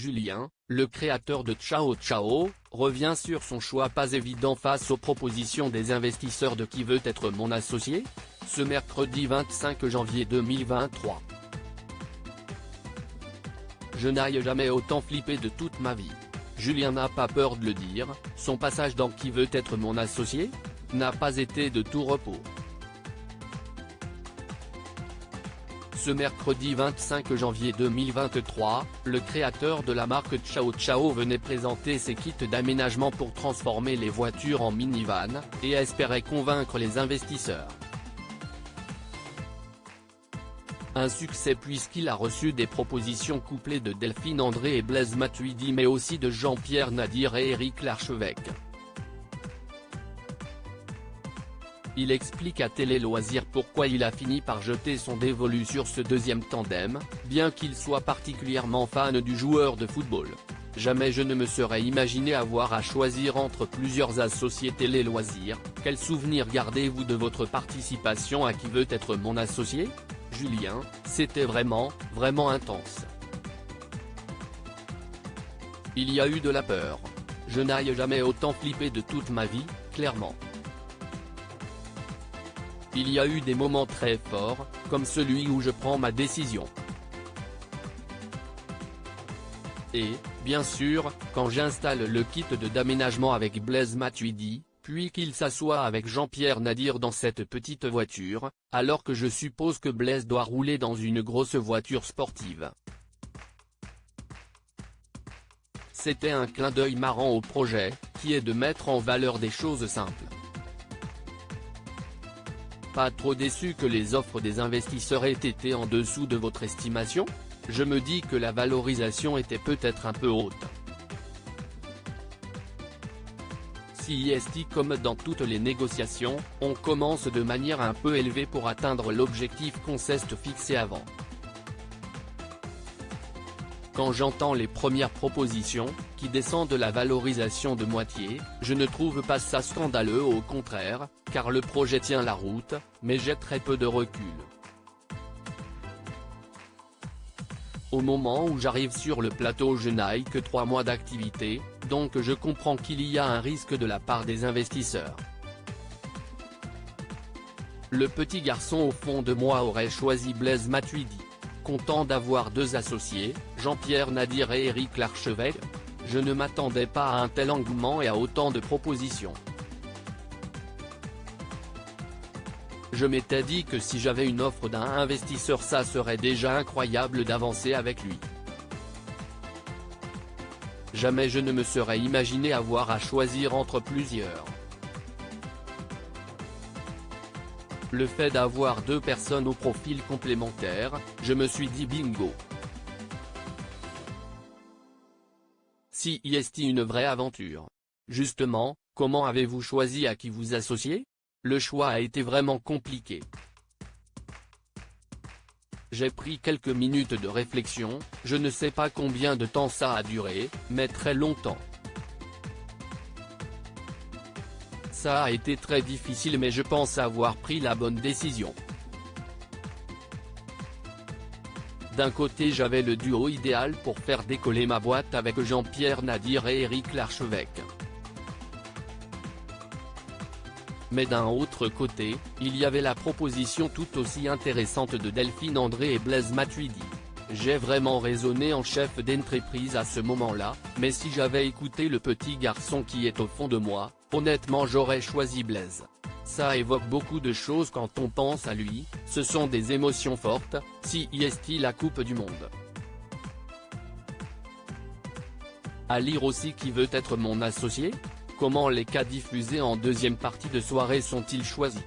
Julien, le créateur de Ciao Ciao, revient sur son choix pas évident face aux propositions des investisseurs de Qui veut être mon associé ? Ce mercredi 25 janvier 2023. Je n'ai jamais autant flippé de toute ma vie. Julien n'a pas peur de le dire, son passage dans Qui veut être mon associé ? N'a pas été de tout repos. Ce mercredi 25 janvier 2023, le créateur de la marque Ciao Ciao venait présenter ses kits d'aménagement pour transformer les voitures en minivan, et espérait convaincre les investisseurs. Un succès puisqu'il a reçu des propositions couplées de Delphine André et Blaise Matuidi mais aussi de Jean-Pierre Nadir et Éric Larchevêque. Il explique à Télé Loisirs pourquoi il a fini par jeter son dévolu sur ce deuxième tandem, bien qu'il soit particulièrement fan du joueur de football. Jamais je ne me serais imaginé avoir à choisir entre plusieurs associés Télé Loisirs. Quel souvenir gardez-vous de votre participation à Qui veut être mon associé ? Julien, c'était vraiment intense. Il y a eu de la peur. Je n'ai jamais autant flippé de toute ma vie, clairement. Il y a eu des moments très forts, comme celui où je prends ma décision. Et, bien sûr, quand j'installe le kit d'aménagement avec Blaise Matuidi, puis qu'il s'assoit avec Jean-Pierre Nadir dans cette petite voiture, alors que je suppose que Blaise doit rouler dans une grosse voiture sportive. C'était un clin d'œil marrant au projet, qui est de mettre en valeur des choses simples. Pas trop déçu que les offres des investisseurs aient été en dessous de votre estimation ? Je me dis que la valorisation était peut-être un peu haute. Si est comme dans toutes les négociations, on commence de manière un peu élevée pour atteindre l'objectif qu'on s'est fixé avant. Quand j'entends les premières propositions, qui descendent la valorisation de moitié, je ne trouve pas ça scandaleux, au contraire, car le projet tient la route, mais j'ai très peu de recul. Au moment où j'arrive sur le plateau je n'ai que 3 mois d'activité, donc je comprends qu'il y a un risque de la part des investisseurs. Le petit garçon au fond de moi aurait choisi Blaise Matuidi. Content d'avoir 2 associés, Jean-Pierre Nadir et Éric Larchevêque. Je ne m'attendais pas à un tel engouement et à autant de propositions. Je m'étais dit que si j'avais une offre d'un investisseur ça serait déjà incroyable d'avancer avec lui. Jamais je ne me serais imaginé avoir à choisir entre plusieurs. Le fait d'avoir 2 personnes au profil complémentaire, je me suis dit bingo. Si est une vraie aventure. Justement, comment avez-vous choisi à qui vous associer ? Le choix a été vraiment compliqué. J'ai pris quelques minutes de réflexion, je ne sais pas combien de temps ça a duré, mais très longtemps. Ça a été très difficile mais je pense avoir pris la bonne décision. D'un côté j'avais le duo idéal pour faire décoller ma boîte avec Jean-Pierre Nadir et Éric Larchevêque. Mais d'un autre côté, il y avait la proposition tout aussi intéressante de Delphine André et Blaise Matuidi. J'ai vraiment raisonné en chef d'entreprise à ce moment-là, mais si j'avais écouté le petit garçon qui est au fond de moi, honnêtement j'aurais choisi Blaise. Ça évoque beaucoup de choses quand on pense à lui, ce sont des émotions fortes, si est la Coupe du Monde. À lire aussi Qui veut être mon associé ? Comment les cas diffusés en deuxième partie de soirée sont-ils choisis ?